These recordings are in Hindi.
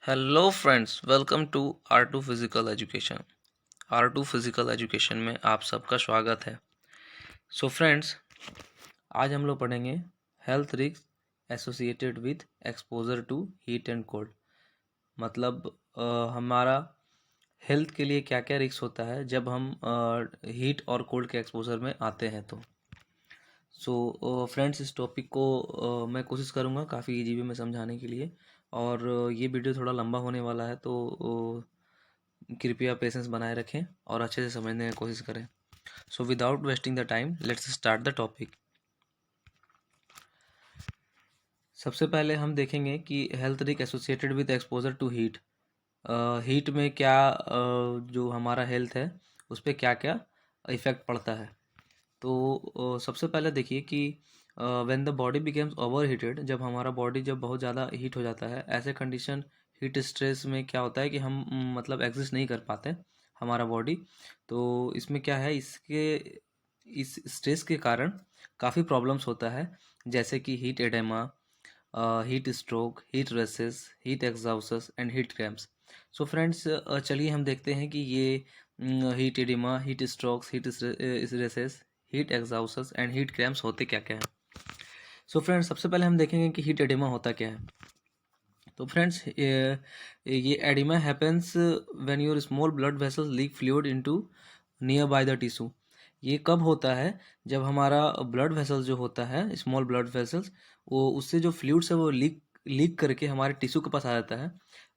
Hello friends, welcome to R2 physical education. R2 physical education में आप सबका स्वागत है। सो फ्रेंड्स, आज हम लोग पढ़ेंगे health risk associated with exposure to heat and cold. मतलब हमारा हेल्थ के लिए क्या क्या रिस्क होता है जब हम हीट और कोल्ड के एक्सपोजर में आते हैं। तो फ्रेंड्स, इस टॉपिक को मैं कोशिश करूँगा काफ़ी इजी वे में समझाने के लिए। और ये वीडियो थोड़ा लंबा होने वाला है, तो कृपया पेशेंस बनाए रखें और अच्छे से समझने की कोशिश करें। So without wasting the time, let's start the topic. सबसे पहले हम देखेंगे कि health risk associated with exposure to heat. Heat में क्या जो हमारा हेल्थ है उस पर क्या क्या इफ़ेक्ट पड़ता है। तो सबसे पहले देखिए कि when the body becomes over heated, जब हमारा बॉडी जब बहुत ज़्यादा हीट हो जाता है, ऐसे कंडीशन हीट स्ट्रेस में क्या होता है कि हम मतलब एग्जिस्ट नहीं कर पाते हमारा बॉडी। तो इसमें क्या है, इस स्ट्रेस के कारण काफ़ी प्रॉब्लम्स होता है, जैसे कि heat oedema, heat stroke, heat rashes, heat exhausts and heat cramps. So friends, चलिए हम देखते हैं कि ये heat oedema, heat strokes, heat rashes, heat exhausts and heat cramps होते क्या क्या हैं। सो फ्रेंड्स, सबसे पहले हम देखेंगे कि हीट एडिमा होता क्या है। तो फ्रेंड्स, ये oedema happens when your small blood vessels leak fluid into near by the tissue. ये कब होता है, जब हमारा ब्लड वेसल्स जो होता है, स्मॉल ब्लड वेसल्स, वो उससे जो फ्लूइड्स है वो लीक करके हमारे टिश्यू के पास आ जाता है।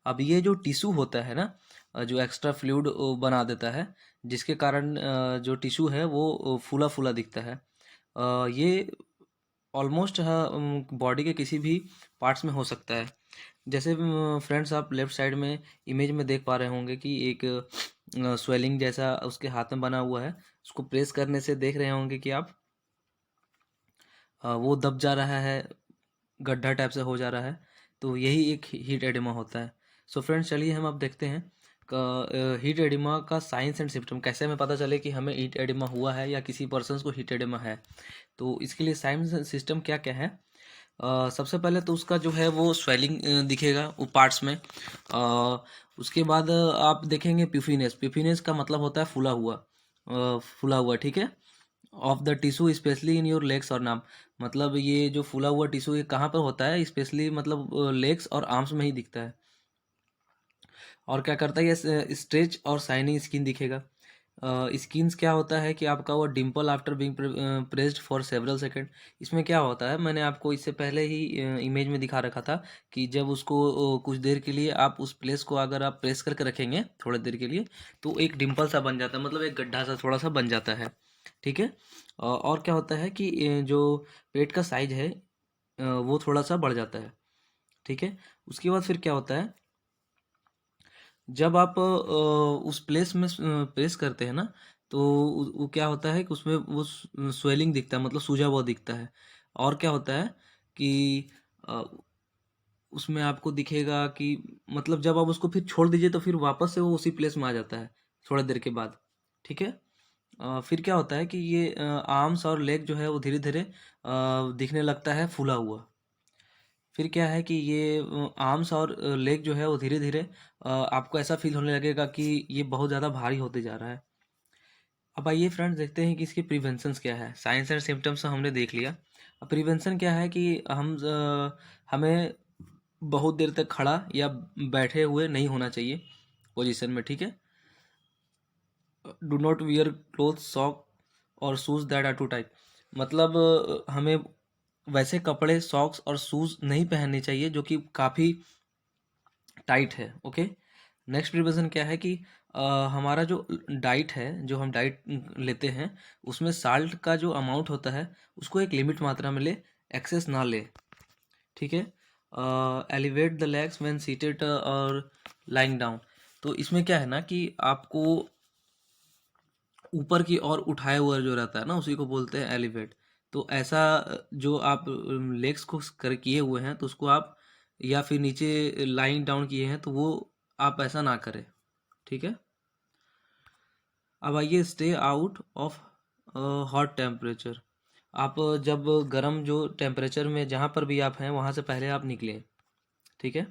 अब ये जो टिश्यू होता है ना, जो एक्स्ट्रा फ्लूइड बना देता है, जिसके कारण जो टिश्यू है वो फूला फूला दिखता है। ये ऑलमोस्ट बॉडी के किसी भी पार्ट्स में हो सकता है। जैसे फ्रेंड्स, आप लेफ्ट साइड में इमेज में देख पा रहे होंगे कि एक स्वेलिंग जैसा उसके हाथ में बना हुआ है। उसको प्रेस करने से देख रहे होंगे कि आप वो दब जा रहा है, गड्ढा टाइप से हो जा रहा है। तो यही एक हीट एडिमा होता है। सो फ्रेंड्स, चलिए हम अब देखते हैं हीट एडिमा का साइंस एंड सिम्टम। कैसे हमें पता चले कि हमें हीट एडिमा हुआ है या किसी पर्सन को हीट एडिमा है। तो इसके लिए साइंस सिस्टम क्या क्या है। सबसे पहले तो उसका जो है वो स्वेलिंग दिखेगा वो पार्ट्स में। उसके बाद आप देखेंगे प्यूफिनेस। प्यूफिनेस का मतलब होता है फूला हुआ, फूला हुआ, ठीक है। Of the tissue specially in your legs और नाम। मतलब ये जो फूला हुआ टिश्यू ये कहाँ पर होता है, स्पेशली मतलब लेग्स और आर्म्स में ही दिखता है। और क्या करता है, ये स्ट्रेच और शाइनिंग स्किन दिखेगा। स्किन्स क्या होता है कि आपका वो Dimple after being pressed for several second. इसमें क्या होता है, मैंने आपको इससे पहले ही इमेज में दिखा रखा था कि जब उसको कुछ देर के लिए आप उस प्लेस को अगर आप प्रेस करके रखेंगे थोड़ी देर के लिए, तो एक डिम्पल सा बन जाता है, मतलब एक गड्ढा सा थोड़ा सा बन जाता है, ठीक है। और क्या होता है कि जो पेट का साइज है वो थोड़ा सा बढ़ जाता है, ठीक है। उसके बाद फिर क्या होता है, जब आप उस प्लेस में प्रेस करते हैं ना, तो वो क्या होता है कि उसमें वो स्वेलिंग दिखता है, मतलब सूजा हुआ दिखता है। और क्या होता है कि अ, उसमें आपको दिखेगा कि मतलब जब आप उसको फिर छोड़ दीजिए तो फिर वापस से वो उसी प्लेस में आ जाता है थोड़ा देर के बाद, ठीक है। फिर क्या होता है कि ये आर्म्स और लेग जो है वो धीरे धीरे दिखने लगता है फूला हुआ। फिर क्या है कि ये आर्म्स और लेग जो है वो धीरे धीरे आपको ऐसा फील होने लगेगा कि ये बहुत ज़्यादा भारी होते जा रहा है। अब आइए फ्रेंड्स, देखते हैं कि इसकी प्रिवेंशंस क्या है। साइंस एंड सिम्टम्स हमने देख लिया। अब प्रिवेंशन क्या है कि हमें बहुत देर तक खड़ा या बैठे हुए नहीं होना चाहिए पोजीशन में, ठीक है। Do not wear cloth, sock और shoes that are too tight. मतलब हमें वैसे कपड़े, सॉक्स और शूज़ नहीं पहनने चाहिए जो कि काफ़ी टाइट है, ओके। नेक्स्ट प्रिपरेशन क्या है कि हमारा जो डाइट है, जो हम डाइट लेते हैं, उसमें साल्ट का जो अमाउंट होता है उसको एक लिमिट मात्रा में ले, एक्सेस ना ले, ठीक है। Elevate the legs when seated और लाइंग डाउन। तो इसमें क्या है ना कि आपको ऊपर की ओर उठाए हुआ जो रहता है ना, उसी को बोलते हैं एलिवेट। तो ऐसा जो आप लेग्स को कर किए हुए हैं तो उसको आप, या फिर नीचे लाइंग डाउन किए हैं तो वो आप ऐसा ना करें, ठीक है। अब आइए, stay out of hot temperature. आप जब गर्म जो टेम्परेचर में जहाँ पर भी आप हैं वहाँ से पहले आप निकलें, ठीक है।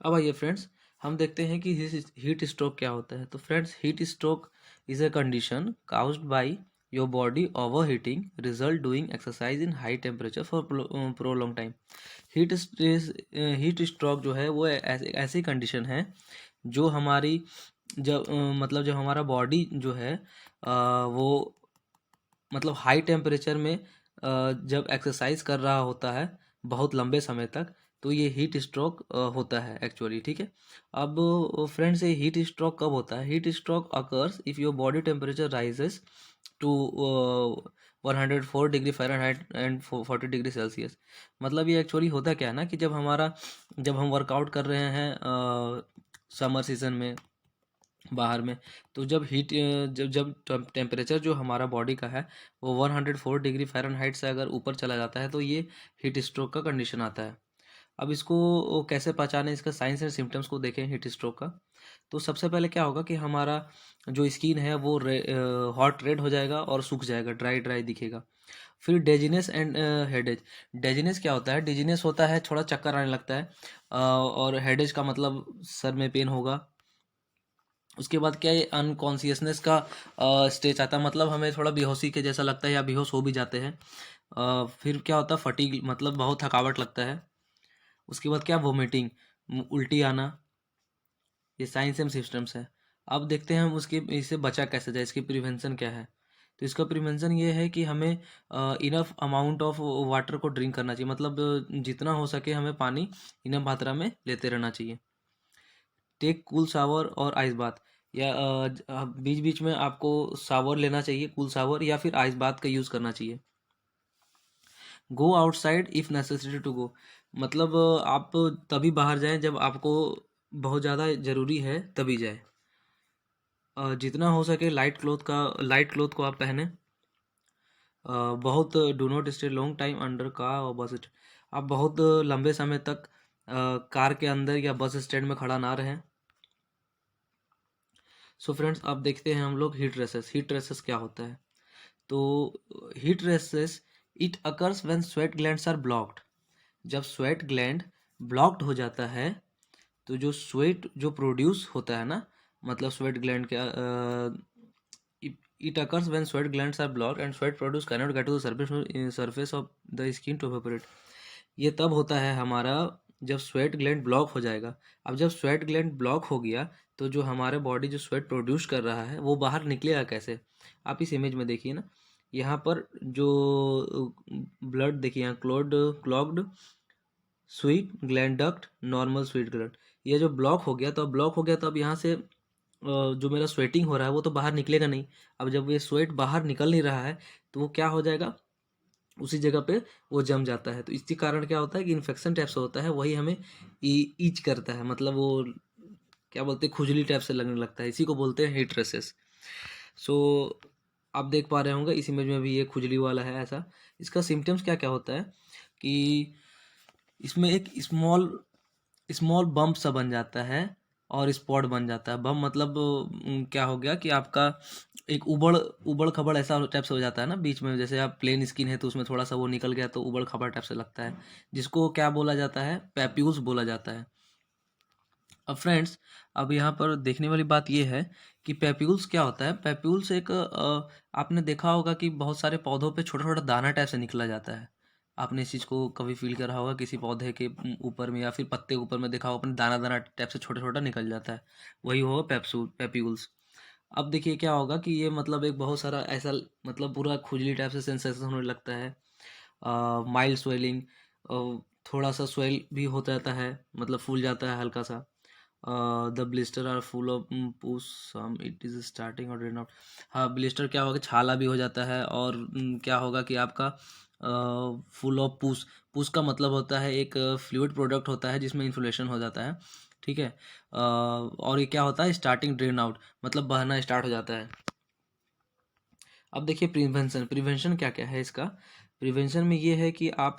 अब आइए फ्रेंड्स, हम देखते हैं कि हीट स्ट्रोक क्या होता है। तो friends, heat stroke is a condition caused by your body over heating result doing exercise in high temperature for prolong time. Heat stroke जो है वो ऐसी कंडीशन है जो हमारी जब मतलब जब हमारा बॉडी जो है वो मतलब हाई टेम्परेचर में जब एक्सरसाइज कर रहा होता है बहुत लंबे समय तक, तो ये हीट स्ट्रोक होता है एक्चुअली। ठीक है। अब फ्रेंड्स, ये हीट स्ट्रोक कब होता है? Heat stroke occurs if your body temperature rises to 104 degree Fahrenheit and 40 degree Celsius. मतलब ये एक्चुअली होता क्या है ना कि जब हम वर्कआउट कर रहे हैं समर सीजन में बाहर में, तो जब जब टेम्परेचर जो हमारा बॉडी का है वो 104 डिग्री फ़ारेनहाइट से अगर ऊपर चला जाता है तो ये हीट स्ट्रोक का कंडीशन आता है। अब इसको कैसे पहचानें, इसका साइंस एंड सिम्टम्स को देखें हीट स्ट्रोक का। तो सबसे पहले क्या होगा कि हमारा जो स्किन है वो हॉट रेड हो जाएगा और सूख जाएगा, ड्राई ड्राई दिखेगा। फिर डेजीनेस एंड हेडेज। डेजीनेस क्या होता है? डेजीनेस होता है थोड़ा चक्कर आने लगता है, और हेडेज का मतलब सर में पेन होगा। उसके बाद क्या है, अनकॉन्शियसनेस का स्टेज आता है, मतलब हमें थोड़ा बेहोशी के जैसा लगता है या बेहोश हो भी जाते हैं। फिर क्या होता है, फटीग, मतलब बहुत थकावट लगता है। उसके बाद क्या, वोमिटिंग, उल्टी आना। ये साइंस एंड सिस्टम्स है। अब देखते हैं हम उसके इससे बचा कैसे जाए, इसकी प्रिवेंशन क्या है। तो इसका प्रिवेंशन ये है कि हमें इनफ अमाउंट ऑफ वाटर को ड्रिंक करना चाहिए, मतलब जितना हो सके हमें पानी इनफ मात्रा में लेते रहना चाहिए। टेक कूल शावर और आइस बाथ, या बीच बीच में आपको शावर लेना चाहिए, कूल शावर या फिर आइस बाथ का यूज़ करना चाहिए। Go outside if necessary to go, मतलब आप तभी बाहर जाएं जब आपको बहुत ज़्यादा ज़रूरी है, तभी जाए। जितना हो सके लाइट क्लोथ को आप पहने। बहुत do not stay long time under car और बस स्टैंड, आप बहुत लंबे समय तक कार के अंदर या बस स्टैंड में खड़ा ना रहें। सो फ्रेंड्स, अब देखते हैं हम लोग हीट रेसेस। हीट रेसेस क्या होता है? तो heat rashes it occurs when sweat glands are blocked. जब स्वेट ग्लैंड ब्लॉक्ड हो जाता है तो जो स्वेट जो प्रोड्यूस होता है ना, मतलब स्वेट ग्लैंड के it occurs when sweat glands are blocked and sweat produce can not get to the surface of the skin to evaporate. ये तब होता है हमारा जब स्वेट ग्लैंड ब्लॉक हो जाएगा। अब जब स्वेट ग्लैंड ब्लॉक हो गया तो जो हमारे बॉडी जो स्वेट प्रोड्यूस कर रहा है वो बाहर निकलेगा कैसे? आप इस इमेज में देखिए ना, यहाँ पर जो ब्लड देखिए, यहाँ clogged sweet gland duct, normal sweet gland. ये जो ब्लॉक हो गया, तो अब ब्लॉक हो गया तो अब यहाँ से जो मेरा स्वेटिंग हो रहा है वो तो बाहर निकलेगा नहीं। अब जब ये स्वेट बाहर निकल नहीं रहा है तो वो क्या हो जाएगा, उसी जगह पे वो जम जाता है। तो इसी कारण क्या होता है कि इन्फेक्शन टाइप से होता है, वही हमें ईच करता है, मतलब वो क्या बोलते हैं, खुजली टाइप से लगने लगता है, इसी को बोलते हैं हीट रेसेस। सो आप देख पा रहे होंगे इस इमेज में भी ये खुजली वाला है ऐसा। इसका सिम्टम्स क्या क्या होता है कि इसमें एक स्मॉल स्मॉल बम्प सा बन जाता है और स्पॉट बन जाता है। बम मतलब क्या हो गया कि आपका एक उबड़ खबड़ ऐसा टाइप से हो जाता है ना बीच में, जैसे आप प्लेन स्किन है तो उसमें थोड़ा सा वो निकल गया तो उबड़ खबड़ टाइप से लगता है, जिसको क्या बोला जाता है, पैप्यूल्स बोला जाता है। अब फ्रेंड्स, अब यहाँ पर देखने वाली बात ये है कि पैप्यूल्स क्या होता है। पैप्यूल्स एक आपने देखा होगा कि बहुत सारे पौधों पे छोटा छोटा दाना टाइप से निकला जाता है। आपने इस चीज़ को कभी फील करा होगा किसी पौधे के ऊपर में या फिर पत्ते के ऊपर में देखा होगा, अपने दाना दाना टाइप से छोटा छोटा निकल जाता है, वही होगा पैप्यूल्स। अब देखिए क्या होगा कि ये मतलब एक बहुत सारा ऐसा, मतलब पूरा खुजली टाइप से सेंसेशन होने लगता है, माइल्ड स्वेलिंग, थोड़ा सा स्वेल भी हो जाता है, मतलब फूल जाता है हल्का सा। The blister are full of pus, some it is starting और ड्रेन आउट। हाँ, ब्लिस्टर क्या होगा, छाला भी हो जाता है, और क्या होगा कि आपका फुल ऑफ पूस। पूस का मतलब होता है एक फ्लूइड प्रोडक्ट होता है जिसमें इन्फ्लेशन हो जाता है। ठीक है। और ये क्या होता है, स्टार्टिंग ड्रेन आउट, मतलब बहना स्टार्ट हो जाता है। अब देखिए प्रिवेंशन, प्रिवेंशन क्या क्या है इसका। प्रिवेंशन में ये है कि आप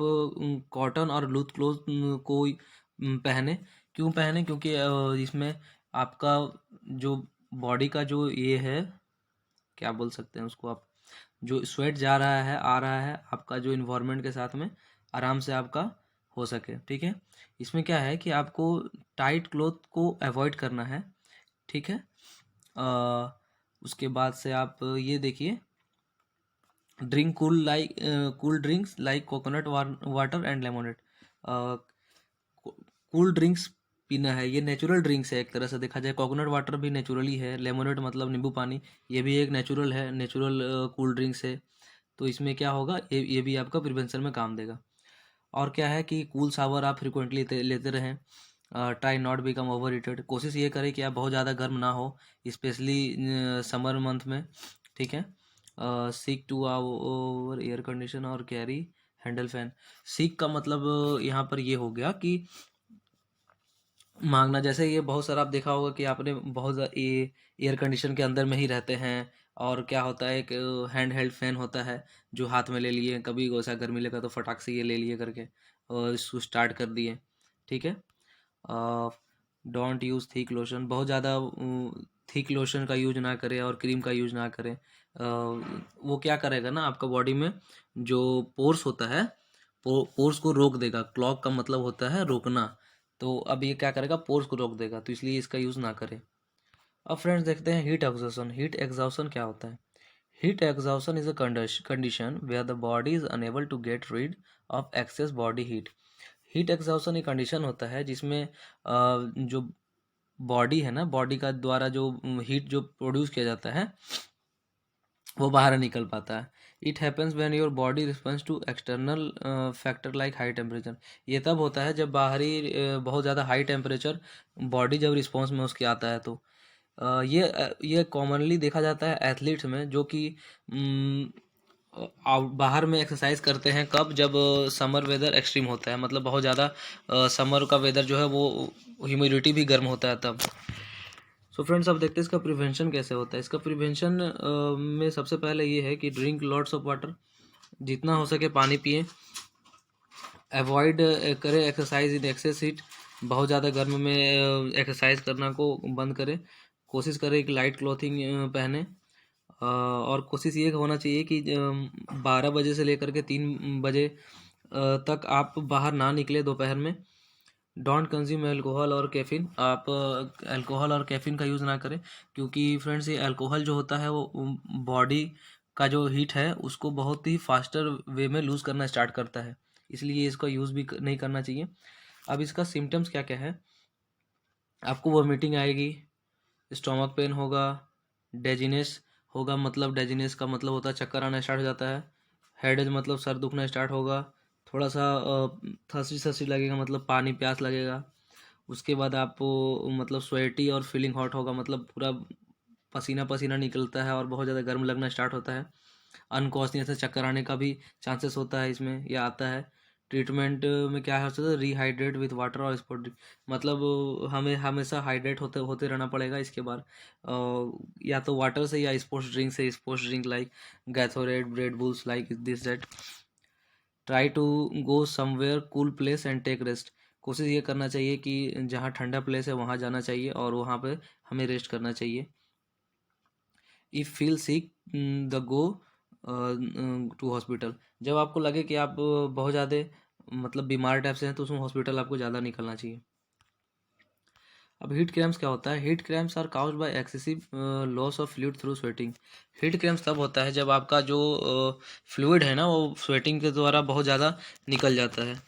कॉटन और लूज क्लोथ को पहने। क्यों पहने? क्योंकि इसमें आपका जो बॉडी का जो ये है, क्या बोल सकते हैं उसको आप, जो स्वेट जा रहा है आ रहा है, आपका जो इन्वायरमेंट के साथ में आराम से आपका हो सके, ठीक है। इसमें क्या है कि आपको टाइट क्लोथ को अवॉइड करना है, ठीक है। उसके बाद से आप ये देखिए, drink cool drinks like coconut water and lemonade. Cool drinks पीना है, ये नेचुरल ड्रिंक्स है, एक तरह से देखा जाए कोकोनट वाटर भी नेचुरली है, लेमोनेड मतलब नींबू पानी, ये भी एक नेचुरल है, नेचुरल कूल ड्रिंक्स है। तो इसमें क्या होगा, ये भी आपका प्रिवेंशन में काम देगा। और क्या है कि कूल शावर आप फ्रिक्वेंटली लेते रहें। Try not become over heated, कोशिश ये करें कि आप बहुत ज़्यादा गर्म ना हो, स्पेशली समर मंथ में, ठीक है। Seek to over air condition और कैरी हैंडल फैन। सीक का मतलब यहाँ पर ये हो गया कि मांगना, जैसे ये बहुत सारा आप देखा होगा कि आपने बहुत ये एयर कंडीशन के अंदर में ही रहते हैं, और क्या होता है, एक हैंड हेल्ड फैन होता है जो हाथ में ले लिए, कभी वैसा गर्मी लगा तो फटाक से ये ले लिए करके और इसको स्टार्ट कर दिए, ठीक है। डोंट यूज़ थिक लोशन, बहुत ज़्यादा थिक लोशन का यूज ना करें और क्रीम का यूज ना करें। वो क्या करेगा ना, आपका बॉडी में जो पोर्स होता है, पोर्स को रोक देगा। क्लॉग का मतलब होता है रोकना, तो अब ये क्या करेगा, पोर्स को रोक देगा, तो इसलिए इसका यूज़ ना करें। अब फ्रेंड्स देखते हैं हीट एग्जॉशन। हीट एग्जॉशन क्या होता है? Heat exhaustion is a condition where the body is unable to get rid of excess body heat. Heat exhaustion एक कंडीशन होता है जिसमें जो बॉडी है ना, बॉडी का द्वारा जो हीट जो प्रोड्यूस किया जाता है वो बाहर निकल पाता है। It happens when your body response to external factor like high temperature. ये तब होता है जब बाहरी बहुत ज़्यादा हाई टेम्परेचर बॉडी जब रिस्पॉन्स में उसके आता है। तो ये कॉमनली देखा जाता है एथलीट्स में, जो कि बाहर में एक्सरसाइज करते हैं। कब? जब समर वेदर एक्सट्रीम होता है, मतलब बहुत ज़्यादा समर का वेदर जो है वो ह्यूमिडिटी भी गर्म होता है तब। सो फ्रेंड्स, अब देखते हैं इसका प्रिवेंशन कैसे होता है। इसका प्रिवेंशन में सबसे पहले ये है कि ड्रिंक लॉट्स ऑफ वाटर, जितना हो सके पानी पिए। अवॉइड करें एक्सरसाइज इन एक्सेस हीट, बहुत ज़्यादा गर्म में एक्सरसाइज करना को बंद करें। कोशिश करें कि लाइट क्लॉथिंग पहने, और कोशिश ये होना चाहिए कि 12 बजे से लेकर के 3 बजे तक आप बाहर ना निकले दोपहर में। डोंट कंज्यूम अल्कोहल और कैफ़ीन, आप अल्कोहल और कैफ़ीन का यूज़ ना करें, क्योंकि फ्रेंड्स ये अल्कोहल जो होता है वो बॉडी का जो हीट है उसको बहुत ही फास्टर वे में लूज़ करना स्टार्ट करता है, इसलिए इसका यूज़ भी नहीं करना चाहिए। अब इसका सिम्टम्स क्या क्या है, आपको वॉमिटिंग आएगी, स्टोमक पेन होगा, डेजीनेस होगा, मतलब डेजीनेस का मतलब होता है चक्कर आना स्टार्ट हो जाता है। हेडेज मतलब सर दुखना स्टार्ट होगा। थोड़ा सा थर्स्टी थर्स्टी लगेगा, मतलब पानी प्यास लगेगा। उसके बाद आपको मतलब स्वेटी और फीलिंग हॉट होगा, मतलब पूरा पसीना पसीना निकलता है और बहुत ज़्यादा गर्म लगना स्टार्ट होता है। अनकॉन्शियस से चक्कर आने का भी चांसेस होता है, इसमें यह आता है। ट्रीटमेंट में क्या है, उससे रिहाइड्रेट विथ वाटर और स्पोर्ट ड्रिंक, मतलब हमें हमेशा हाइड्रेट होते होते रहना पड़ेगा। इसके बाद या तो वाटर से या स्पोर्ट्स ड्रिंक से, sports drink like Gatorade, Red Bulls like this that. Try to go somewhere cool place and take rest, कोशिश ये करना चाहिए कि जहाँ ठंडा प्लेस है वहाँ जाना चाहिए और वहाँ पे हमें रेस्ट करना चाहिए। If feel sick the go to hospital, जब आपको लगे कि आप बहुत ज़्यादा मतलब बीमार टाइप से हैं तो उसमें हॉस्पिटल आपको ज़्यादा निकलना चाहिए। अब हीट क्रैम्प्स क्या होता है? Heat cramps are caused by excessive loss of fluid through sweating. Heat cramps तब होता है जब आपका जो फ्लूइड है ना वो स्वेटिंग के द्वारा बहुत ज़्यादा निकल जाता है।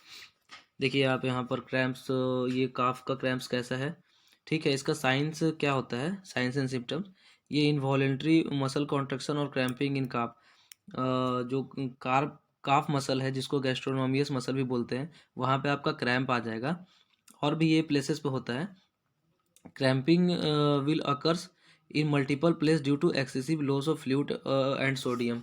देखिए आप यहाँ पर क्रैम्प्स, ये काफ का क्रैम्प्स कैसा है, ठीक है। इसका साइंस क्या होता है, साइंस एंड सिम्टम्स, ये इनवॉलेंट्री मसल कॉन्ट्रैक्शन और क्रैम्पिंग इन काफ। जो काफ मसल है जिसको गैस्ट्रोनोमियस मसल भी बोलते हैं, वहाँ पे आपका क्रैम्प आ जाएगा। और भी ये प्लेसेस पे होता है। Cramping will occurs in multiple place due to excessive loss of fluid and sodium.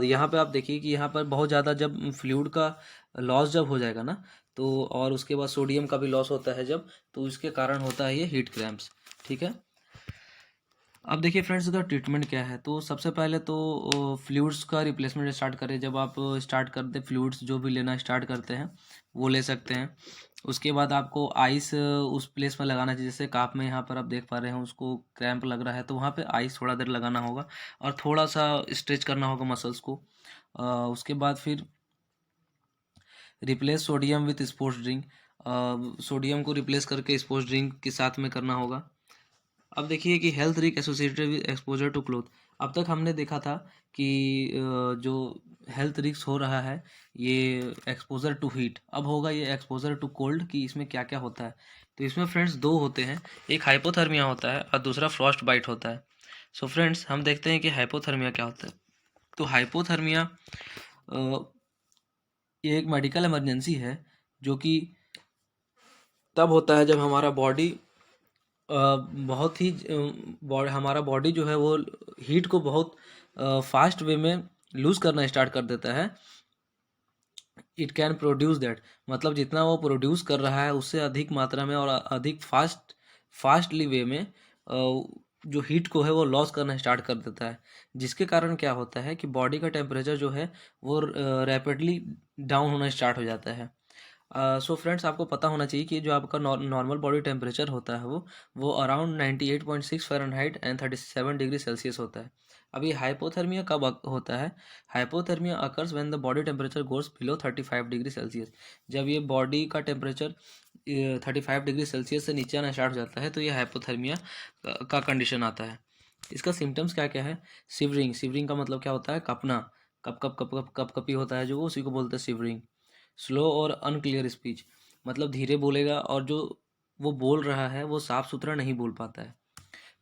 यहाँ पे आप देखिए कि यहाँ पर बहुत ज़्यादा जब फ्लूइड का लॉस जब हो जाएगा ना, तो और उसके बाद सोडियम का भी लॉस होता है जब, तो इसके कारण होता है ये हीट क्रैम्प्स, ठीक है। अब देखिए फ्रेंड्स, इसका ट्रीटमेंट क्या है। तो सबसे पहले तो फ्लूइड्स का रिप्लेसमेंट स्टार्ट करें। जब आप स्टार्ट करते फ्लूइड्स जो भी लेना स्टार्ट करते हैं वो ले सकते हैं। उसके बाद आपको आइस उस प्लेस में लगाना चाहिए, जैसे काप में यहाँ पर आप देख पा रहे हैं उसको क्रैम्प लग रहा है तो वहाँ पे आइस थोड़ा देर लगाना होगा और थोड़ा सा स्ट्रेच करना होगा मसल्स को। उसके बाद फिर replace sodium with sports drink, sodium को रिप्लेस करके स्पोर्ट्स ड्रिंक के साथ में करना होगा। अब देखिए कि health risk associated with exposure to cloth. अब तक हमने देखा था कि जो हेल्थ रिस्क हो रहा है ये एक्सपोजर टू हीट, अब होगा ये एक्सपोजर टू कोल्ड, कि इसमें क्या क्या होता है। तो इसमें फ्रेंड्स दो होते हैं, एक हाइपोथर्मिया होता है और दूसरा फ्रॉस्ट बाइट होता है। सो फ्रेंड्स हम देखते हैं कि हाइपोथर्मिया क्या होता है। तो हाइपोथर्मिया ये एक मेडिकल इमरजेंसी है जो कि तब होता है जब हमारा बॉडी बहुत ही हमारा बॉडी जो है वो हीट को बहुत फास्ट वे में लूज़ करना स्टार्ट कर देता है। इट कैन प्रोड्यूस दैट, मतलब जितना वो प्रोड्यूस कर रहा है उससे अधिक मात्रा में और अधिक फास्टली वे में जो हीट को है वो लॉस करना स्टार्ट कर देता है, जिसके कारण क्या होता है कि बॉडी का टेम्परेचर जो है वो रैपिडली डाउन होना स्टार्ट हो जाता है। सो फ्रेंड्स आपको पता होना चाहिए कि जो आपका नॉर्मल बॉडी टेम्परेचर होता है वो around 98.6 Fahrenheit and 37 degree Celsius होता है। अब ये हाइपोथर्मिया कब होता है? Hypothermia occurs when the body temperature goes below 35 degree Celsius. जब ये बॉडी का टेम्परेचर 35 डिग्री सेल्सियस से नीचे आना स्टार्ट हो जाता है तो ये हाइपोथर्मिया का कंडीशन आता है। इसका सिम्टम्स क्या क्या है? शिवरिंग, शिवरिंग का मतलब क्या होता है? कपना, कप कप कप कप कप कपी होता है जो, उसी को बोलते हैं शिवरिंग। स्लो और अनक्लियर स्पीच, मतलब धीरे बोलेगा और जो वो बोल रहा है वो साफ सुथरा नहीं बोल पाता है।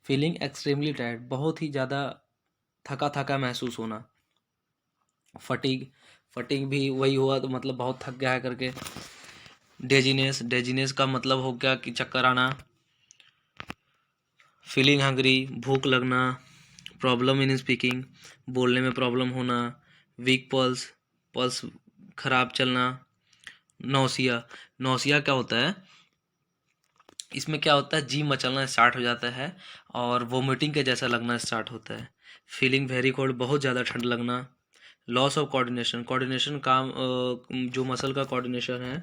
फीलिंग एक्सट्रीमली टायर्ड, बहुत ही ज़्यादा थका थका महसूस होना। फटीग, फटीग भी वही हुआ तो मतलब बहुत थक गया है करके। डेजीनेस, डेजीनेस का मतलब हो गया कि चक्कर आना। फीलिंग हंग्री, भूख लगना। प्रॉब्लम इन स्पीकिंग, बोलने में प्रॉब्लम होना। वीक पल्स, पल्स खराब चलना। नौसिया, नौसिया क्या होता है? इसमें क्या होता है, जी मचलना स्टार्ट हो जाता है और वोमिटिंग के जैसा लगना स्टार्ट होता है। फीलिंग वेरी कोल्ड, बहुत ज़्यादा ठंड लगना। लॉस ऑफ कोऑर्डिनेशन, कोऑर्डिनेशन काम जो मसल का कोऑर्डिनेशन है,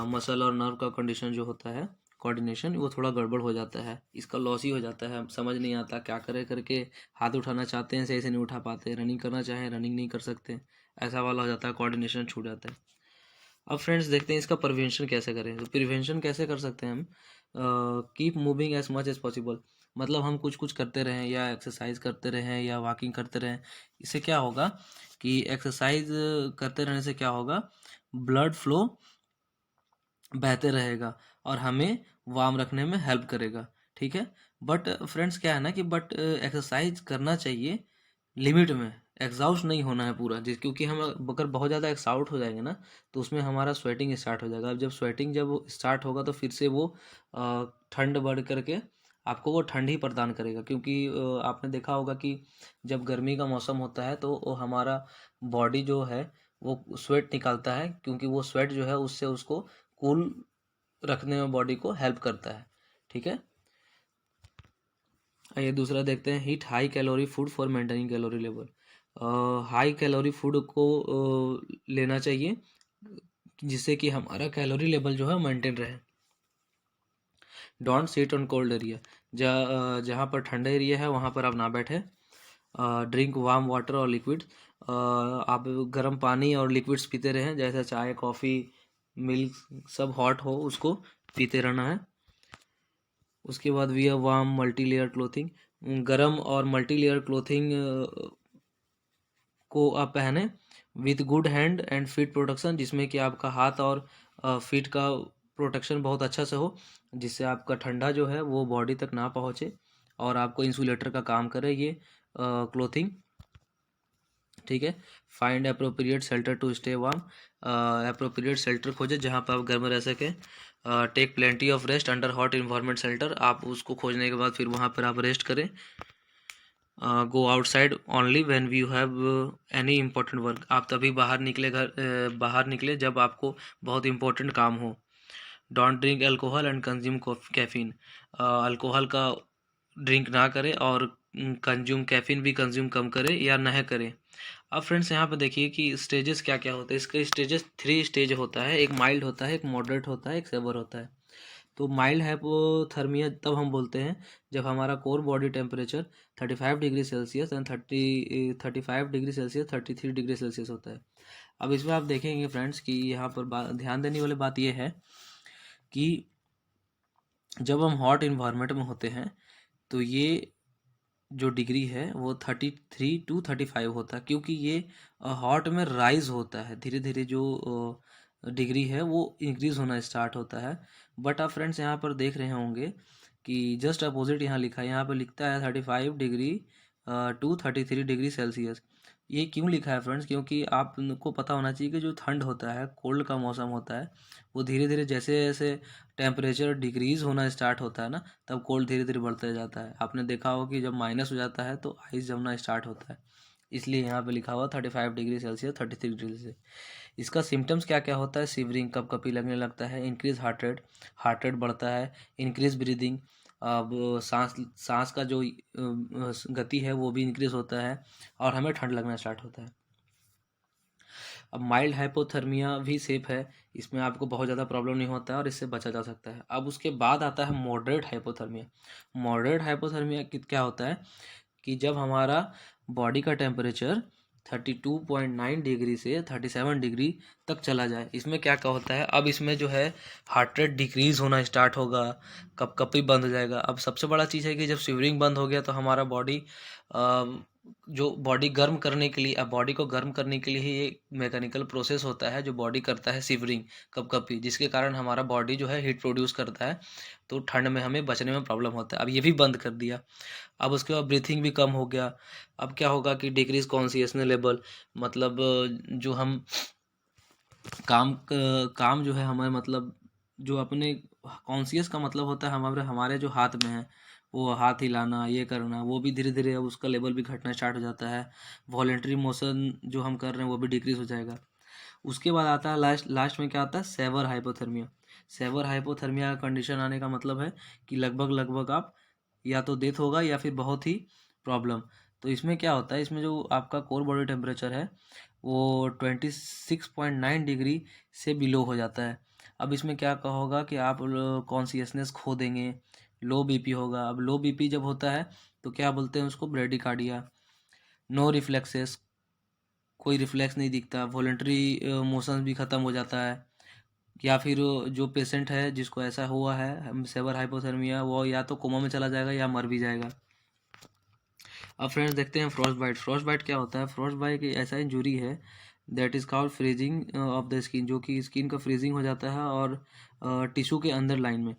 मसल और नर्व का कंडीशन जो होता है कोऑर्डिनेशन, वो थोड़ा गड़बड़ हो जाता है, इसका लॉस ही हो जाता है। समझ नहीं आता क्या करे करके, हाथ उठाना चाहते हैं सही से नहीं उठा पाते, रनिंग करना चाहें रनिंग नहीं कर सकते, ऐसा वाला हो जाता है, कोऑर्डिनेशन छूट जाता है। अब फ्रेंड्स देखते हैं इसका प्रिवेंशन कैसे करें। तो प्रिवेंशन कैसे कर सकते हैं हम? Keep moving as much as possible, मतलब हम कुछ कुछ करते रहें या एक्सरसाइज करते रहें या वॉकिंग करते रहें। इससे क्या होगा कि एक्सरसाइज करते रहने से क्या होगा, ब्लड फ्लो बहते रहेगा और हमें वार्म रखने में हेल्प करेगा। ठीक है, बट फ्रेंड्स क्या है ना कि बट एक्सरसाइज करना चाहिए लिमिट में, एग्जॉस्ट नहीं होना है पूरा, जिस क्योंकि हम अगर बहुत ज़्यादा एक्साउट हो जाएंगे ना तो उसमें हमारा स्वेटिंग स्टार्ट हो जाएगा। अब जब स्वेटिंग जब स्टार्ट होगा तो फिर से वो ठंड बढ़ करके आपको वो ठंड ही प्रदान करेगा, क्योंकि आपने देखा होगा कि जब गर्मी का मौसम होता है तो वो हमारा बॉडी जो है वो स्वेट निकालता है, क्योंकि वो स्वेट जो है उससे उसको कूल रखने में बॉडी को हेल्प करता है। ठीक है, आइए दूसरा देखते हैं, heat high calorie food for maintaining calorie level. High calorie food को लेना चाहिए जिससे कि हमारा कैलोरी लेवल जो है मेंटेन रहे। Don't sit on cold area, जहाँ पर ठंडा एरिया है वहाँ पर आप ना बैठे। ड्रिंक वार्म वाटर और लिक्विड, आप गर्म पानी और लिक्विड्स पीते रहें, जैसे चाय कॉफ़ी मिल्क सब हॉट हो उसको पीते रहना है। उसके बाद we are warm multi layer clothing, गर्म और मल्टी लेयर क्लोथिंग को आप पहने with good hand and feet protection, जिसमें कि आपका हाथ और फीट का प्रोटेक्शन बहुत अच्छा से हो, जिससे आपका ठंडा जो है वो बॉडी तक ना पहुँचे और आपको इंसुलेटर का काम करे ये क्लोथिंग। ठीक है, find appropriate shelter to stay warm, appropriate shelter खोजे जहाँ पर आप गर्म रह सकें। Take plenty of rest under hot environment shelter, आप उसको खोजने के बाद फिर वहाँ पर आप रेस्ट करें। Go outside only when you have any important work, आप तभी बाहर निकले बाहर निकले जब आपको बहुत इंपॉर्टेंट काम हो। Don't drink alcohol and consume caffeine, alcohol का ड्रिंक ना करें और कंज्यूम कैफीन भी कंज्यूम कम करें या न करें। अब फ्रेंड्स यहाँ पे देखिए कि स्टेजेस क्या क्या होते हैं। इसके स्टेजेस 3 स्टेज होता है, एक माइल्ड होता है, एक मॉडरेट होता है, एक सेवर होता है। तो माइल्ड हाइपोथर्मिया तब हम बोलते हैं जब हमारा core body temperature 35 degree Celsius and 35 degree Celsius 33 degree Celsius होता है। अब इसमें आप देखेंगे फ्रेंड्स कि यहाँ पर ध्यान देने वाली बात ये है कि जब हम हॉट इन्वायरमेंट में होते हैं तो ये जो डिग्री है वो 33 to 35 होता है, क्योंकि ये हॉट में राइज होता है धीरे धीरे। जो डिग्री है वो इंक्रीज होना स्टार्ट होता है। बट आप फ्रेंड्स यहाँ पर देख रहे होंगे कि जस्ट अपोजिट यहाँ लिखा है, यहाँ पर लिखता है 35 डिग्री to 33 डिग्री सेल्सियस। ये क्यों लिखा है फ्रेंड्स? क्योंकि आपको पता होना चाहिए कि जो ठंड होता है, कोल्ड का मौसम होता है, वो धीरे धीरे जैसे जैसे टेम्परेचर डिक्रीज होना स्टार्ट होता है ना, तब कोल्ड धीरे धीरे बढ़ते जाता है। आपने देखा होगा कि जब माइनस हो जाता है तो आइस जमना स्टार्ट होता है, इसलिए यहाँ पे लिखा हुआ 35 डिग्री सेल्सियस 33 डिग्री से। इसका सिम्टम्स क्या क्या होता है? शिवरिंग, कपकपी लगने लगता है, इंक्रीज हार्ट रेट बढ़ता है, इंक्रीज ब्रीदिंग, अब सांस सांस का जो गति है वो भी इंक्रीज होता है, और हमें ठंड लगना स्टार्ट होता है। अब माइल्ड हाइपोथर्मिया भी सेफ है, इसमें आपको बहुत ज़्यादा प्रॉब्लम नहीं होता है और इससे बचा जा सकता है। अब उसके बाद आता है मॉडरेट हाइपोथर्मिया। मॉडरेट हाइपोथर्मिया क्या होता है कि जब हमारा बॉडी का टेम्परेचर 32.9 डिग्री से 37 डिग्री तक चला जाए। इसमें क्या क्या होता है? अब इसमें जो है हार्ट रेट डिक्रीज होना स्टार्ट होगा, कपकपी बंद हो जाएगा। अब सबसे बड़ा चीज़ है कि जब शिवरिंग बंद हो गया तो हमारा बॉडी जो बॉडी गर्म करने के लिए, अब बॉडी को गर्म करने के लिए ही ये मैकेनिकल प्रोसेस होता है जो बॉडी करता है शिवरिंग, कपकपी, जिसके कारण हमारा बॉडी जो है हीट प्रोड्यूस करता है, तो ठंड में हमें बचने में प्रॉब्लम होता है। अब ये भी बंद कर दिया। अब उसके बाद ब्रीथिंग भी कम हो गया। अब क्या होगा कि डिक्रीज कॉन्शियसनेस लेवल, मतलब जो हम काम जो है हमारे, मतलब जो अपने कॉन्शियस का मतलब होता है हमारे हमारे जो हाथ में है, वो हाथ हिलाना, ये करना, वो भी धीरे धीरे अब उसका लेवल भी घटना स्टार्ट हो जाता है। वॉलेंटरी मोशन जो हम कर रहे हैं वो भी डिक्रीज हो जाएगा। उसके बाद आता है लास्ट लास्ट में क्या आता है? Severe hypothermia. सेवर हाइपोथर्मिया का कंडीशन आने का मतलब है कि लगभग लगभग आप या तो डेथ होगा या फिर बहुत ही प्रॉब्लम। तो इसमें क्या होता है? इसमें जो आपका कोर बॉडी टेम्परेचर है वो 26.9 डिग्री से बिलो हो जाता है। अब इसमें क्या होगा कि आप कॉन्शियसनेस खो देंगे, लो बीपी होगा। अब लो बीपी जब होता है तो क्या बोलते हैं उसको? ब्रेडिकार्डिया। नो रिफ्लेक्सेस, कोई रिफ्लेक्स नहीं दिखता, वॉलेंटरी मोशंस भी ख़त्म हो जाता है। या फिर जो पेशेंट है जिसको ऐसा हुआ है सेवर हाइपोथर्मिया, वो या तो कोमा में चला जाएगा या मर भी जाएगा। अब फ्रेंड्स देखते हैं फ्रॉस्ट बाइट। फ्रॉस्ट बाइट क्या होता है? फ्रॉस्ट बाइट एक ऐसा इंजरी है that is called freezing of the skin, जो कि स्किन का फ्रीजिंग हो जाता है और टिश्यू के अंदर लाइन में।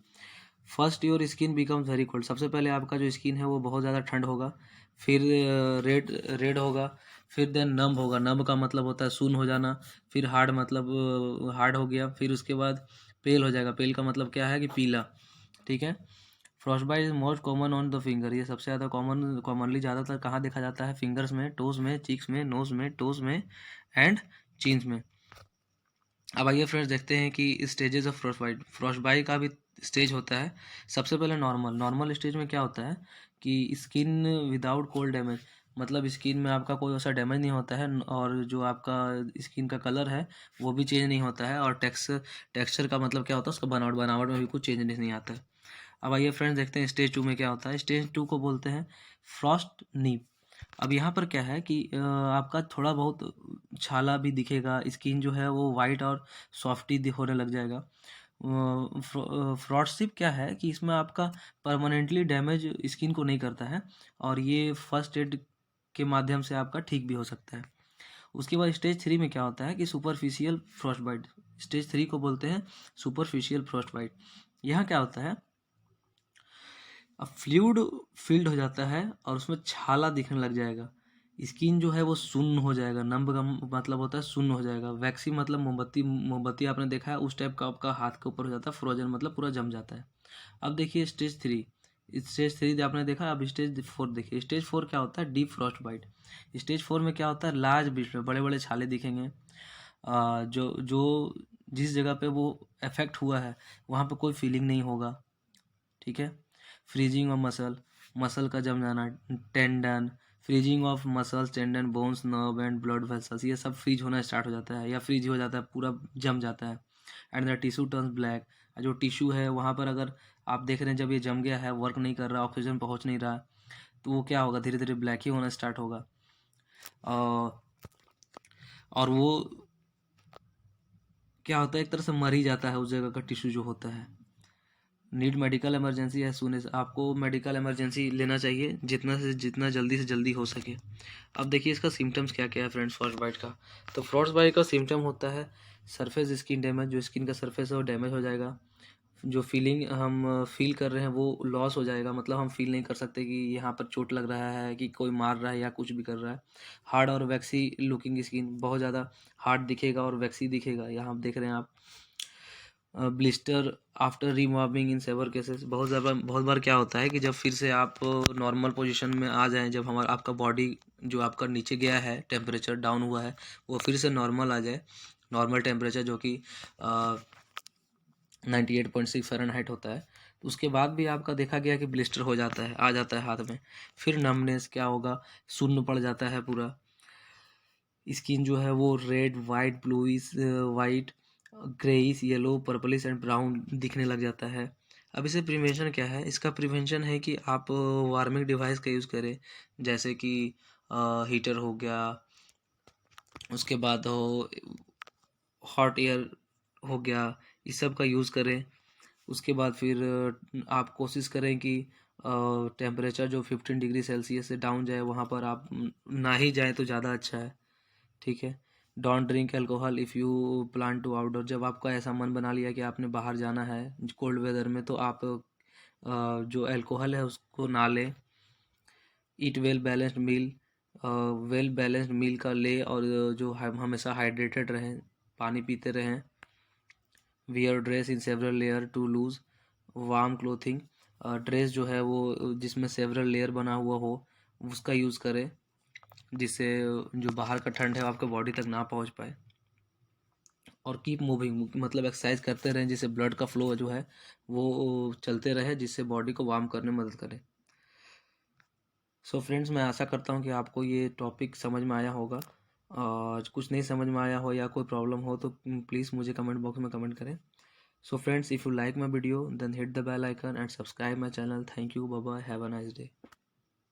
First your skin becomes very cold, सबसे पहले आपका जो स्किन है वो बहुत ज़्यादा ठंड होगा, फिर रेड रेड होगा, फिर देन नम होगा। नम का मतलब होता है सून हो जाना। फिर हार्ड, मतलब हार्ड हो गया। फिर उसके बाद पेल हो जाएगा। पेल का मतलब क्या है कि पीला। ठीक है। Frostbite is most common on the finger, ये सबसे ज़्यादा कॉमनली ज़्यादातर कहाँ देखा जाता है? फिंगर्स में, टोज में, चीक्स में, नोज में, टोज में एंड चीन्स में। अब आइए फ्रेंड्स देखते हैं कि stages of frostbite. Frostbite का भी स्टेज होता है। सबसे पहले नॉर्मल स्टेज में क्या होता है कि स्किन विदाउट कोल्ड डैमेज, मतलब स्किन में आपका कोई ऐसा डैमेज नहीं होता है, और जो आपका स्किन का कलर है वो भी चेंज नहीं होता है, और टेक्सचर का मतलब क्या होता है? उसका बनावट बनावट में भी कुछ चेंज नहीं आता है। अब आइए फ्रेंड्स देखते हैं स्टेज 2 में क्या होता है। स्टेज 2 को बोलते हैं फ्रॉस्ट नीप। अब यहाँ पर क्या है कि आपका थोड़ा बहुत छाला भी दिखेगा, स्किन जो है वो वाइट और सॉफ्टी होने लग जाएगा। फ्रॉस्टिप क्या है कि इसमें आपका परमानेंटली डैमेज स्किन को नहीं करता है, और ये फर्स्ट एड के माध्यम से आपका ठीक भी हो सकता है। उसके बाद स्टेज 3 में क्या होता है कि सुपरफिशियल फ्रॉस्ट बाइट। स्टेज 3 को बोलते हैं सुपरफिशियल फ्रॉस्ट बाइट। यहाँ क्या होता है? अब फ्लूइड फील्ड हो जाता है और उसमें छाला दिखने लग जाएगा। स्किन जो है वो सुन्न हो जाएगा। नम्ब का मतलब होता है सुन्न हो जाएगा। वैक्सी मतलब मोमबत्ती, मोमबत्ती आपने देखा है उस टाइप का आपका हाथ के ऊपर हो जाता है। फ्रोजन मतलब पूरा जम जाता है। अब देखिए स्टेज थ्री आपने देखा। अब स्टेज 4 देखिए। स्टेज 4 क्या होता है? Deep Frost bite. स्टेज 4 में क्या होता है? लार्ज बीच में बड़े बड़े छाले दिखेंगे। जो जो जिस जगह पे वो अफेक्ट हुआ है वहाँ पे कोई फीलिंग नहीं होगा। ठीक है। फ्रीजिंग ऑफ मसल का जम जाना, tendon, freezing of muscles, tendon, bones, nerve and blood vessels, ये सब फ्रीज होना स्टार्ट हो जाता है या फ्रीज हो जाता है, पूरा जम जाता है। And the tissue turns black. जो टिश्यू है वहाँ पर अगर आप देख रहे हैं जब ये जम गया है, वर्क नहीं कर रहा, ऑक्सीजन पहुँच नहीं रहा, तो वो क्या होगा? धीरे धीरे ब्लैक ही होना स्टार्ट होगा। और वो क्या होता है, एक तरह से मर ही जाता है उस जगह का टिश्यू जो होता है। Need medical emergency as soon as, आपको मेडिकल इमरजेंसी लेना चाहिए जितना जल्दी से जल्दी हो सके। अब देखिए इसका सिम्टम्स क्या क्या है फ्रेंड्स फ्रॉस्ट बाइट का। तो फ्रॉस्ट बाइट का सिम्टम होता है सरफेस स्किन डैमेज, जो स्किन का सरफेस है वो डैमेज हो जाएगा। जो फीलिंग हम फील कर रहे हैं वो लॉस हो जाएगा, मतलब हम फील नहीं कर सकते कि यहाँ पर चोट लग रहा है, कि कोई मार रहा है या कुछ भी कर रहा है। हार्ड और वैक्सी लुकिंग स्किन, बहुत ज़्यादा हार्ड दिखेगा और वैक्सी दिखेगा, यहाँ आप देख रहे हैं आप। ब्लिस्टर आफ्टर रिमूविंग इन सेवर केसेस, बहुत बार क्या होता है कि जब फिर से आप नॉर्मल पोजीशन में आ जाएं, जब हमारा आपका बॉडी जो आपका नीचे गया है, टेम्परेचर डाउन हुआ है, वो फिर से नॉर्मल आ जाए, नॉर्मल टेम्परेचर जो कि 98.6 फ़ारेनहाइट होता है, तो उसके बाद भी आपका देखा गया कि ब्लिस्टर हो जाता है, आ जाता है हाथ में। फिर नमनेस क्या होगा, सुन्न पड़ जाता है पूरा, स्किन जो है वो red, white, bluish, white, greyish, yellow, purplish and brown दिखने लग जाता है। अब इसे प्रिवेंशन क्या है, इसका प्रिवेंशन है कि आप वार्मिंग डिवाइस का यूज़ करें, जैसे कि हीटर हो गया, उसके बाद हो हॉट एयर हो गया, इस सब का यूज़ करें। उसके बाद फिर आप कोशिश करें कि टेम्परेचर जो 15 डिग्री सेल्सियस से डाउन जाए, वहाँ पर आप ना ही जाएँ तो ज़्यादा अच्छा है, ठीक है। Don't drink alcohol if you plan to outdoor, जब आपका ऐसा मन बना लिया कि आपने बाहर जाना है कोल्ड वेदर में, तो आप जो अल्कोहल है उसको ना लें। ईट वेल बैलेंस्ड मील, वेल बैलेंस्ड मील का ले, और जो हम हमेशा हाइड्रेटेड रहें, पानी पीते रहें। Wear dress in several layer to loose warm clothing, dress जो है वो जिसमें सेवरल लेयर बना हुआ हो उसका यूज़ करें, जिससे जो बाहर का ठंड है वो आपके बॉडी तक ना पहुंच पाए। और कीप मूविंग, मतलब एक्सरसाइज करते रहें, जिससे ब्लड का फ्लो जो है वो चलते रहे, जिससे बॉडी को वार्म करने में मदद करे। सो फ्रेंड्स, मैं आशा करता हूँ कि आपको ये टॉपिक समझ में आया होगा, और कुछ नहीं समझ में आया हो या कोई प्रॉब्लम हो तो प्लीज़ मुझे कमेंट बॉक्स में कमेंट करें। So friends, if you like my video then hit the bell icon and subscribe my channel. Thank you, bye bye, have a nice day.